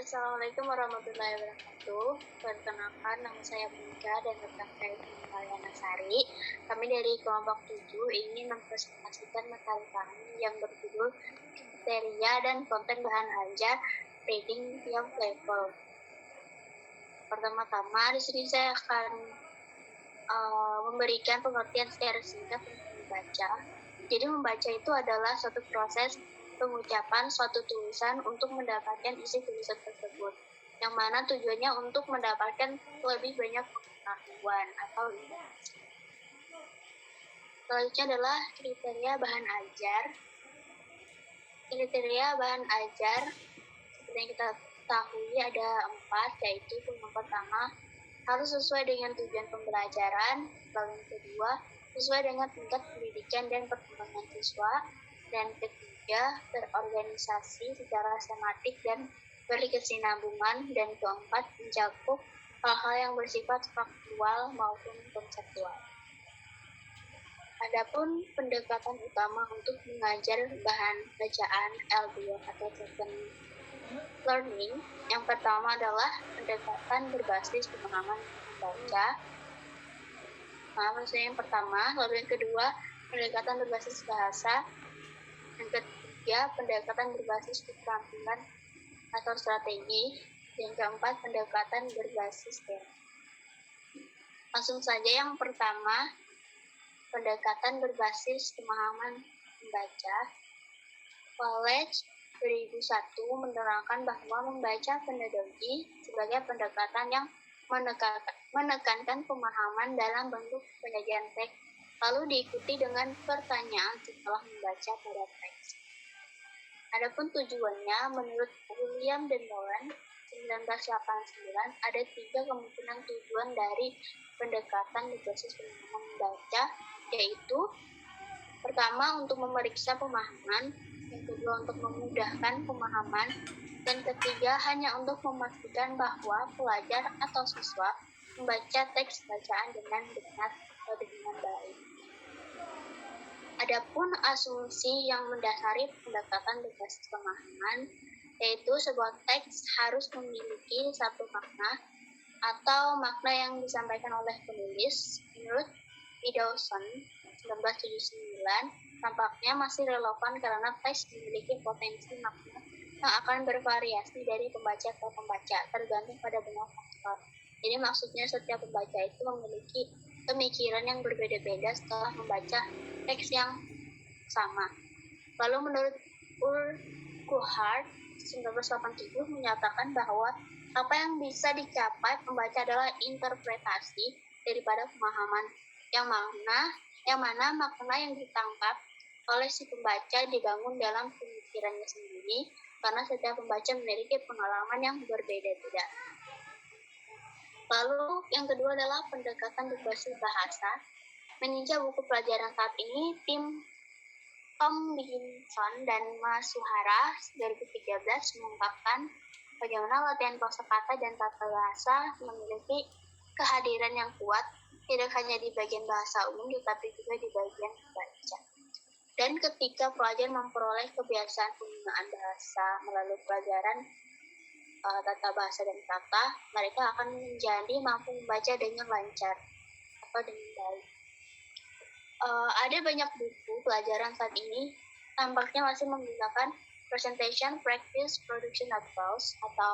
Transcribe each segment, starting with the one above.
Assalamualaikum warahmatullahi wabarakatuh. Perkenalkan, nama saya Monika dan rekan saya Mariana Sari. Kami dari kelompok 7 ingin mempresentasikan materi kami yang berjudul kriteria dan konten bahan ajar reading tiap level. Pertama-tama, di sini saya akan memberikan pengertian secara singkat tentang membaca. Jadi membaca itu adalah suatu proses pengucapan suatu tulisan untuk mendapatkan isi tulisan tersebut, yang mana tujuannya untuk mendapatkan lebih banyak pengetahuan atau informasi. Selanjutnya adalah kriteria bahan ajar. Kriteria bahan ajar seperti yang kita ketahui ada 4, yaitu yang pertama harus sesuai dengan tujuan pembelajaran, lalu yang kedua sesuai dengan tingkat pendidikan dan perkembangan siswa, dan ketiga terorganisasi secara tematik dan berkesinambungan, dan keempat mencakup hal-hal yang bersifat faktual maupun konseptual. Adapun pendekatan utama untuk mengajar bahan bacaan L2 atau Second Learning, yang pertama adalah pendekatan berbasis pemahaman membaca. Maksudnya yang pertama, lalu yang kedua pendekatan berbasis bahasa, yang ketiga pendekatan berbasis keterampilan atau strategi, yang keempat pendekatan berbasis teori. Langsung saja yang pertama, pendekatan berbasis pemahaman membaca. College 2001 menerangkan bahwa membaca pedagogi sebagai pendekatan yang menekankan pemahaman dalam bentuk penyajian teks, lalu diikuti dengan pertanyaan setelah membaca pada teks. Adapun tujuannya, menurut William dan Moran 1989, ada 3 kemungkinan tujuan dari pendekatan berbasis pemahaman membaca, yaitu pertama untuk memeriksa pemahaman, yang kedua untuk memudahkan pemahaman, dan ketiga hanya untuk memastikan bahwa pelajar atau siswa membaca teks bacaan dengan benar atau dengan baik. Adapun asumsi yang mendasari pendekatan berbasis pemahaman, yaitu sebuah teks harus memiliki satu makna atau makna yang disampaikan oleh penulis. Menurut E. Dawson 1979, tampaknya masih relevan karena teks memiliki potensi makna yang akan bervariasi dari pembaca ke pembaca, tergantung pada banyak faktor. Jadi maksudnya setiap pembaca itu memiliki pemikiran yang berbeda-beda setelah membaca teks yang sama. Lalu menurut Urquhart 1987 menyatakan bahwa apa yang bisa dicapai pembaca adalah interpretasi daripada pemahaman, yang mana makna yang ditangkap oleh si pembaca dibangun dalam pemikirannya sendiri, karena setiap pembaca memiliki pengalaman yang berbeda-beda. Lalu yang kedua adalah pendekatan berbasis bahasa. Meninjau buku pelajaran saat ini, tim Tom Dickinson dan Mas Suhara 2013 mengungkapkan bagaimana latihan kosakata dan tata bahasa memiliki kehadiran yang kuat, tidak hanya di bagian bahasa umum, tetapi juga di bagian baca. Dan ketika pelajar memperoleh kebiasaan penggunaan bahasa melalui pelajaran tata bahasa dan kata, mereka akan menjadi mampu membaca dengan lancar atau dengan baik. Ada banyak buku pelajaran saat ini tampaknya masih menggunakan Presentation Practice Production Approach atau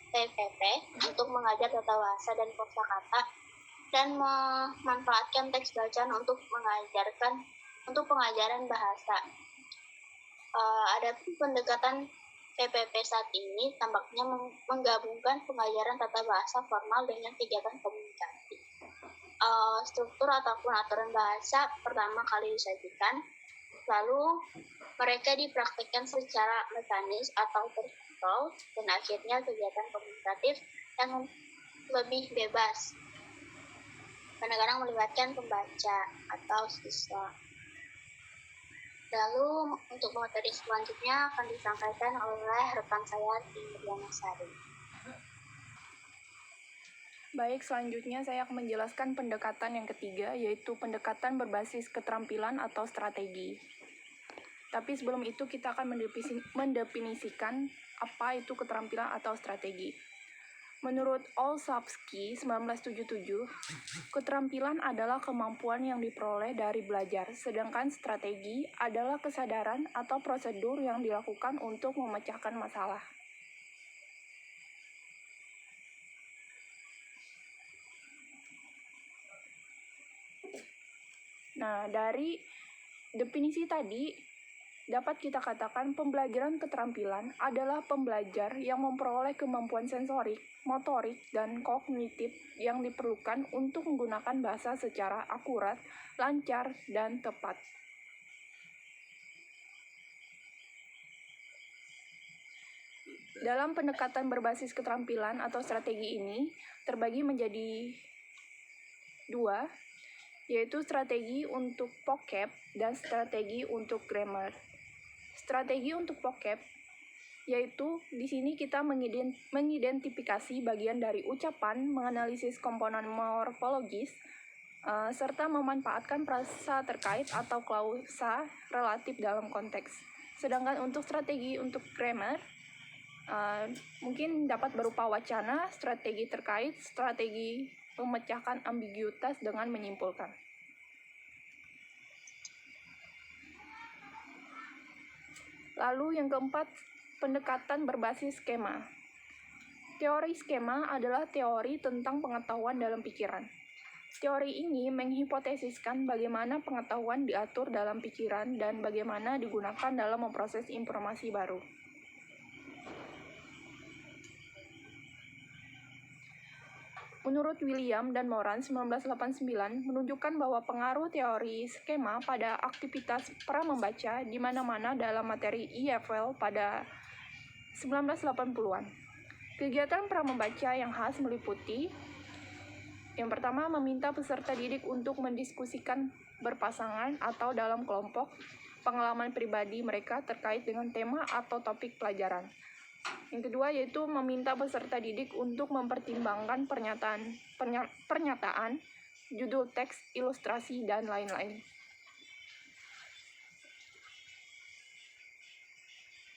PPP untuk mengajar tata bahasa dan kosakata, dan memanfaatkan teks bacaan untuk pengajaran bahasa. Adapun pendekatan PPP saat ini tampaknya menggabungkan pengajaran tata bahasa formal dengan kegiatan komunikasi. Struktur ataupun aturan bahasa pertama kali disajikan, lalu mereka dipraktikkan secara mekanis atau terkontrol, dan akhirnya kegiatan komunikatif yang lebih bebas kadang-kadang melibatkan pembaca atau siswa. Lalu untuk materi selanjutnya akan disampaikan oleh rekan saya Mariana Sari. Baik, selanjutnya saya akan menjelaskan pendekatan yang ketiga, yaitu pendekatan berbasis keterampilan atau strategi. Tapi sebelum itu kita akan mendefinisikan apa itu keterampilan atau strategi. Menurut Olszewski 1977, keterampilan adalah kemampuan yang diperoleh dari belajar, sedangkan strategi adalah kesadaran atau prosedur yang dilakukan untuk memecahkan masalah. Nah, dari definisi tadi, dapat kita katakan pembelajaran keterampilan adalah pembelajar yang memperoleh kemampuan sensorik, motorik, dan kognitif yang diperlukan untuk menggunakan bahasa secara akurat, lancar, dan tepat. Dalam pendekatan berbasis keterampilan atau strategi ini terbagi menjadi dua, yaitu strategi untuk vocab dan strategi untuk grammar. Strategi untuk vocab yaitu di sini kita mengidentifikasi bagian dari ucapan, menganalisis komponen morfologis, serta memanfaatkan frasa terkait atau klausa relatif dalam konteks. Sedangkan untuk strategi untuk grammar, mungkin dapat berupa wacana, strategi terkait, strategi memecahkan ambiguitas dengan menyimpulkan. Lalu yang keempat, pendekatan berbasis skema. Teori skema adalah teori tentang pengetahuan dalam pikiran. Teori ini menghipotesiskan bagaimana pengetahuan diatur dalam pikiran dan bagaimana digunakan dalam memproses informasi baru. Menurut William dan Moran 1989 menunjukkan bahwa pengaruh teori skema pada aktivitas pramembaca di mana-mana dalam materi IFL pada 1980-an. Kegiatan pramembaca yang khas meliputi yang pertama, meminta peserta didik untuk mendiskusikan berpasangan atau dalam kelompok pengalaman pribadi mereka terkait dengan tema atau topik pelajaran. Yang kedua yaitu meminta peserta didik untuk mempertimbangkan pernyataan, judul teks, ilustrasi, dan lain-lain.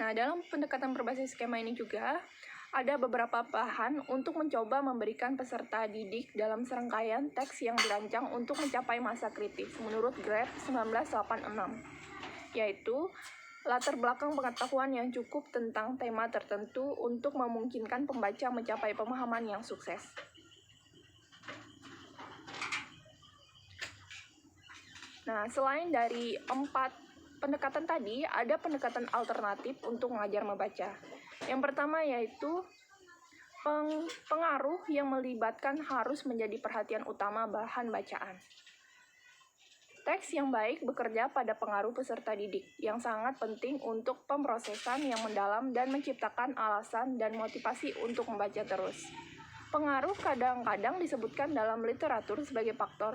Nah, dalam pendekatan berbasis skema ini juga ada beberapa bahan untuk mencoba memberikan peserta didik dalam serangkaian teks yang dirancang untuk mencapai masa kritis menurut Greb 1986, yaitu latar belakang pengetahuan yang cukup tentang tema tertentu untuk memungkinkan pembaca mencapai pemahaman yang sukses. Nah, selain dari 4 pendekatan tadi, ada pendekatan alternatif untuk mengajar membaca. Yang pertama yaitu pengaruh yang melibatkan harus menjadi perhatian utama bahan bacaan. Teks yang baik bekerja pada pengaruh peserta didik, yang sangat penting untuk pemrosesan yang mendalam dan menciptakan alasan dan motivasi untuk membaca terus. Pengaruh kadang-kadang disebutkan dalam literatur sebagai faktor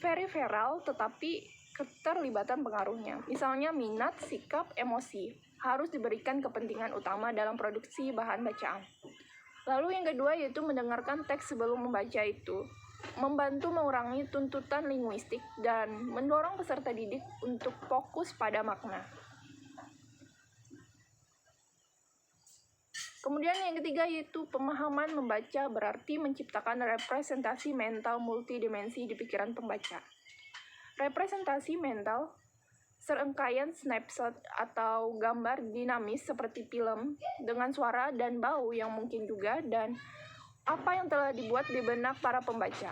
periferal, tetapi keterlibatan pengaruhnya, misalnya minat, sikap, emosi, harus diberikan kepentingan utama dalam produksi bahan bacaan. Lalu yang kedua yaitu mendengarkan teks sebelum membaca itu membantu mengurangi tuntutan linguistik dan mendorong peserta didik untuk fokus pada makna. Kemudian yang ketiga yaitu pemahaman membaca berarti menciptakan representasi mental multidimensi di pikiran pembaca. Representasi mental, serangkaian snapshot atau gambar dinamis seperti film dengan suara dan bau yang mungkin juga dan apa yang telah dibuat di benak para pembaca.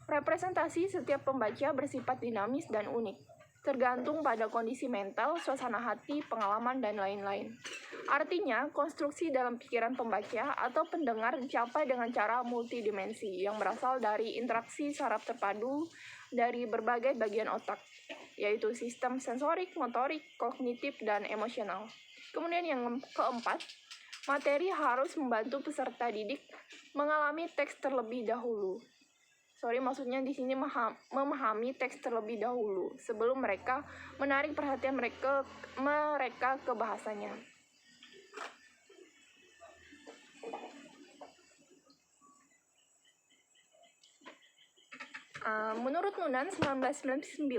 Representasi setiap pembaca bersifat dinamis dan unik, tergantung pada kondisi mental, suasana hati, pengalaman, dan lain-lain. Artinya, konstruksi dalam pikiran pembaca atau pendengar dicapai dengan cara multidimensi yang berasal dari interaksi saraf terpadu dari berbagai bagian otak, yaitu sistem sensorik, motorik, kognitif, dan emosional. Kemudian yang keempat, materi harus membantu peserta didik mengalami teks terlebih dahulu. Maksudnya di sini memahami teks terlebih dahulu sebelum mereka menarik perhatian mereka ke bahasanya. Menurut Nunan 1999,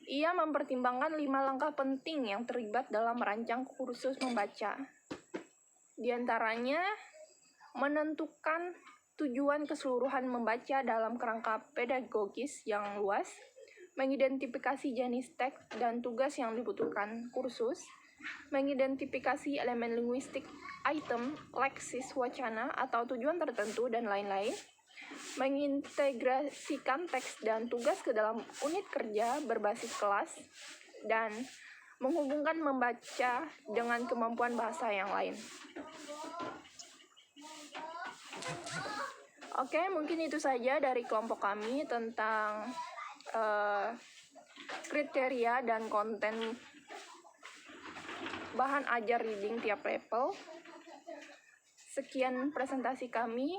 Ia mempertimbangkan 5 langkah penting yang terlibat dalam merancang kursus membaca. Di antaranya, menentukan tujuan keseluruhan membaca dalam kerangka pedagogis yang luas, mengidentifikasi jenis teks dan tugas yang dibutuhkan kursus, mengidentifikasi elemen linguistik, item, leksis, wacana, atau tujuan tertentu, dan lain-lain, mengintegrasikan teks dan tugas ke dalam unit kerja berbasis kelas, dan menghubungkan membaca dengan kemampuan bahasa yang lain. Oke, mungkin itu saja dari kelompok kami tentang kriteria dan konten bahan ajar reading tiap level. Sekian presentasi kami.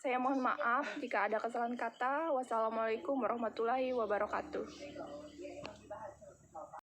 Saya mohon maaf jika ada kesalahan kata. Wassalamualaikum warahmatullahi wabarakatuh.